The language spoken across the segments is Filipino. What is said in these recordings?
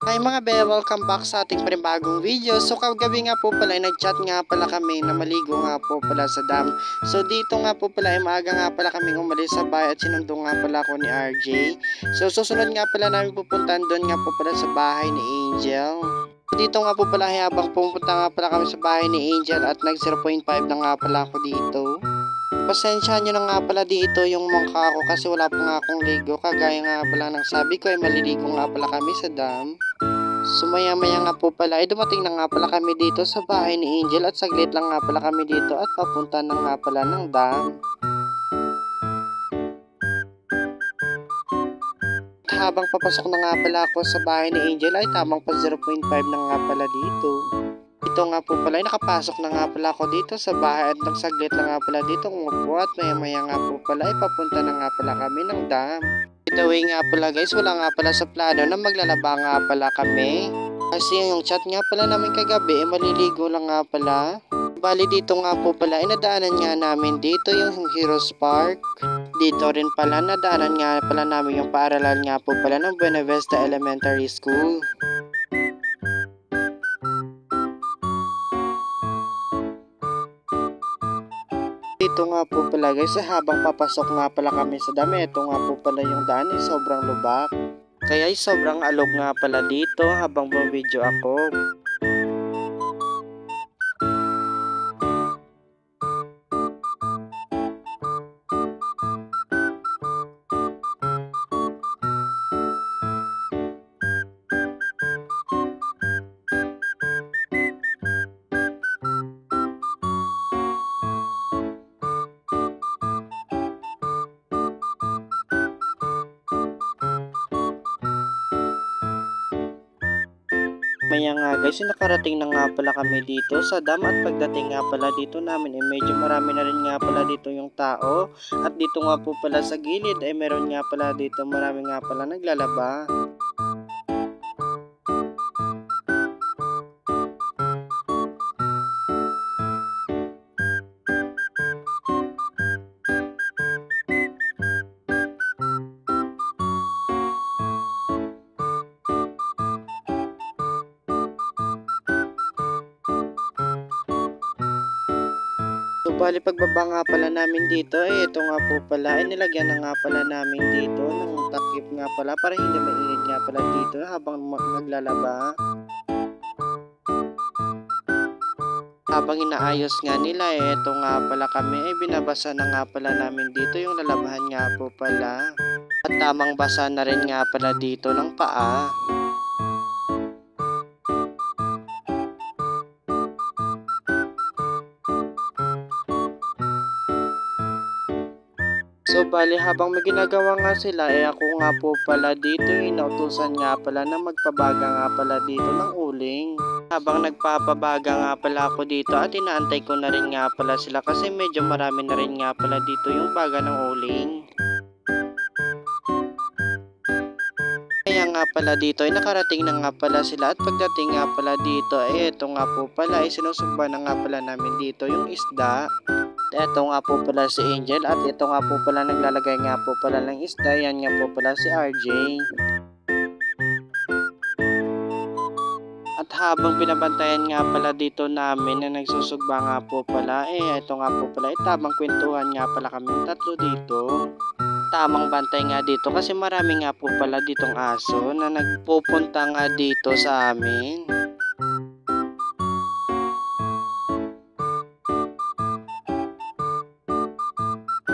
Hi mga be, welcome back sa ating panibagong video. So kagabi nga po pala, nag-chat nga pala kami na maligo nga po pala sa dam. So dito nga po pala, maaga nga pala kaming umalis sa bahay at sinundo nga pala ako ni RJ. So susunod nga pala namin pupuntahan doon nga po pala sa bahay ni Angel. So dito nga po pala, habang pupunta nga pala kami sa bahay ni Angel at nag 0.5 na nga pala ako dito. Pasensya nyo na nga pala dito yung mangka ko kasi wala pa nga akong ligo. Kagaya nga pala ng sabi ko ay maliligo nga pala kami sa dam. So maya nga po pala ay dumating na nga pala kami dito sa bahay ni Angel at saglit lang nga pala kami dito at papunta na nga pala ng dam. At habang papasok na nga pala ako sa bahay ni Angel ay tamang pa 0.5 na nga pala dito. Ito nga po pala ay nakapasok na nga pala ako dito sa bahay at nagsaglit lang nga pala dito umupo at maya nga po pala ay papunta na nga pala kami ng dam. By the way nga pala guys, wala nga pala sa plano na maglalaba nga pala kami. Kasi yung chat nga pala namin kagabi ay maliligo lang nga pala. Bali dito nga po pala ay nadaanan nga namin dito yung Heroes Park. Dito rin pala nadaanan nga pala namin yung paaralan nga po pala ng Buena Vista Elementary School. Dito nga po pala guys, habang papasok nga pala kami sa dami, ito nga po pala yung daan ay sobrang lubak. Kaya ay sobrang alog nga pala dito habang bumvideo ako. Maya nga guys, nakarating na nga pala kami dito sa dam at pagdating nga pala dito namin ay medyo marami na rin nga pala dito yung tao. At dito nga po pala sa gilid ay meron nga pala dito marami nga pala naglalaba. So bali pagbaba nga pala namin dito ito nga po pala ay nilagyan na nga pala namin dito ng takip nga pala para hindi mainit nga pala dito habang naglalaba. Habang inaayos nga nila ito nga pala kami ay binabasa na nga pala namin dito yung lalabahan nga po pala. At tamang basa na rin nga pala dito ng paa. So bali habang may ginagawa nga sila ako nga po pala dito inutusan nga pala na magpabaga nga pala dito ng uling. Habang nagpapabaga nga pala ako dito at inaantay ko na rin nga pala sila kasi medyo marami na rin nga pala dito yung baga ng uling. Kaya nga pala dito ay nakarating na nga pala sila at pagdating nga pala dito eto nga po pala ay sinusugba na nga pala namin dito yung isda. Ito nga po pala si Angel at ito nga po pala naglalagay nga po pala ng isda. Yan nga po pala si RJ. At habang binabantayan nga pala dito namin na nagsusugba nga po pala ito nga po pala tamang kwentuhan nga pala kami tatlo dito. Tamang bantay nga dito kasi marami nga po pala ditong aso na nagpupunta nga dito sa amin.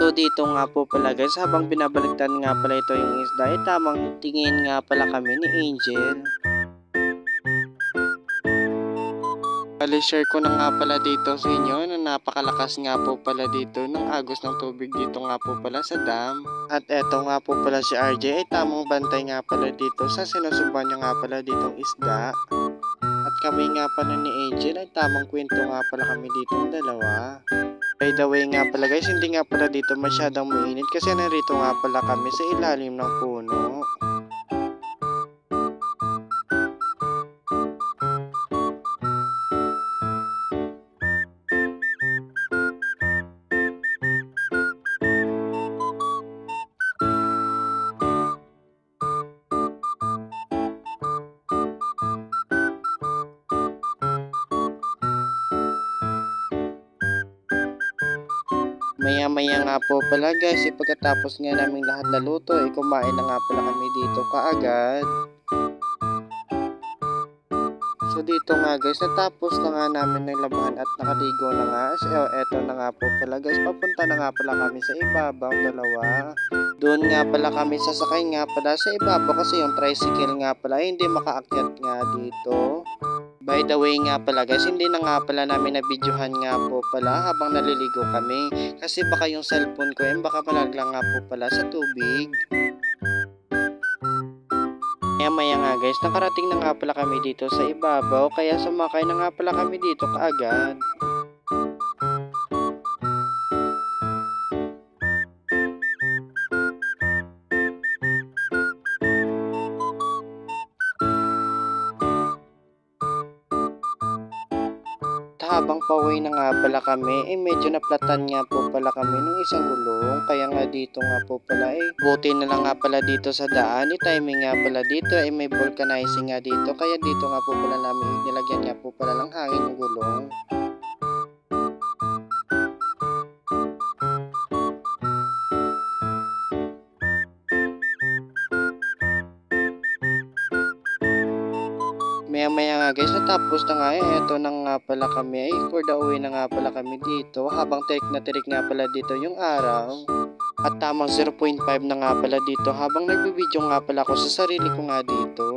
So dito nga po pala guys, habang binabaligtan nga pala ito yung isda tamang tingin nga pala kami ni Angel. Share ko na nga pala dito sa inyo na napakalakas nga po pala dito ng agos ng tubig dito nga po pala sa dam. At eto nga po pala si RJ ay tamang bantay nga pala dito sa sinusuban niya nga pala ditong isda. At kami nga pala ni Angel ay tamang kwento nga pala kami dito ng dalawa. By the way nga pala guys, hindi nga pala dito masyadong mainit kasi narito nga pala kami sa ilalim ng puno. Maya-maya nga po pala guys, pagkatapos nga naming lahat naluto, kumain na nga pala kami dito kaagad. So dito nga guys, natapos na nga namin naglabahan at nakaligo na nga. So eto na nga po pala guys, papunta na nga pala kami sa ibabaw, dalawa. Doon nga pala kami sasakay nga pala sa ibabaw kasi yung tricycle nga pala hindi makaakyat nga dito. By the way nga pala guys, hindi na nga pala namin nabidyohan nga po pala habang naliligo kami. Kasi baka yung cellphone ko baka malaglang nga po pala sa tubig. Maya nga guys, nakarating na nga pala kami dito sa ibabaw kaya sumakay na nga pala kami dito kaagad. Habang pauwi na nga pala kami, medyo naplatan nga po pala kami ng isang gulong. Kaya nga dito nga po pala buti na lang nga pala dito sa daan. Timing nga pala dito may vulcanizing nga dito. Kaya dito nga po pala namin nilagyan nga po pala ng hangin yung gulong. Maya nga guys, natapos na nga eto na nga pala kami for the uwi na nga pala kami dito habang tirik na tirik nga pala dito yung araw. At tamang 0.5 na nga pala dito habang nagbibideo nga pala ako sa sarili ko nga dito.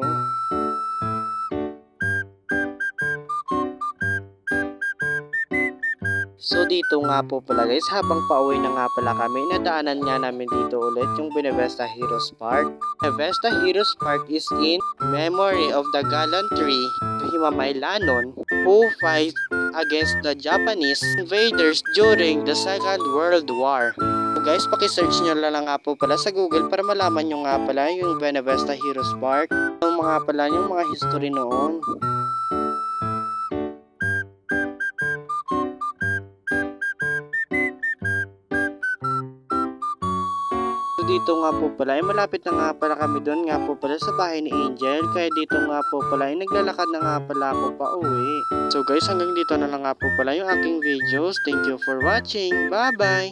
So dito nga po pala guys, habang pauwi na nga pala kami, nadaanan nga namin dito ulit yung Benevesta Heroes Park. Benevesta Heroes Park is in memory of the gallantry of Himamaylanon who fight against the Japanese invaders during the Second World War. So guys, pakisearch nyo lang nga po pala sa Google para malaman nyo nga pala yung Benevesta Heroes Park. Yung mga pala yung mga history noon. Dito nga po pala malapit na nga pala kami doon nga po pala sa bahay ni Angel. Kaya dito nga po pala naglalakad na nga pala ako pa uwi. So guys, hanggang dito na lang nga po pala yung aking videos. Thank you for watching. Bye bye!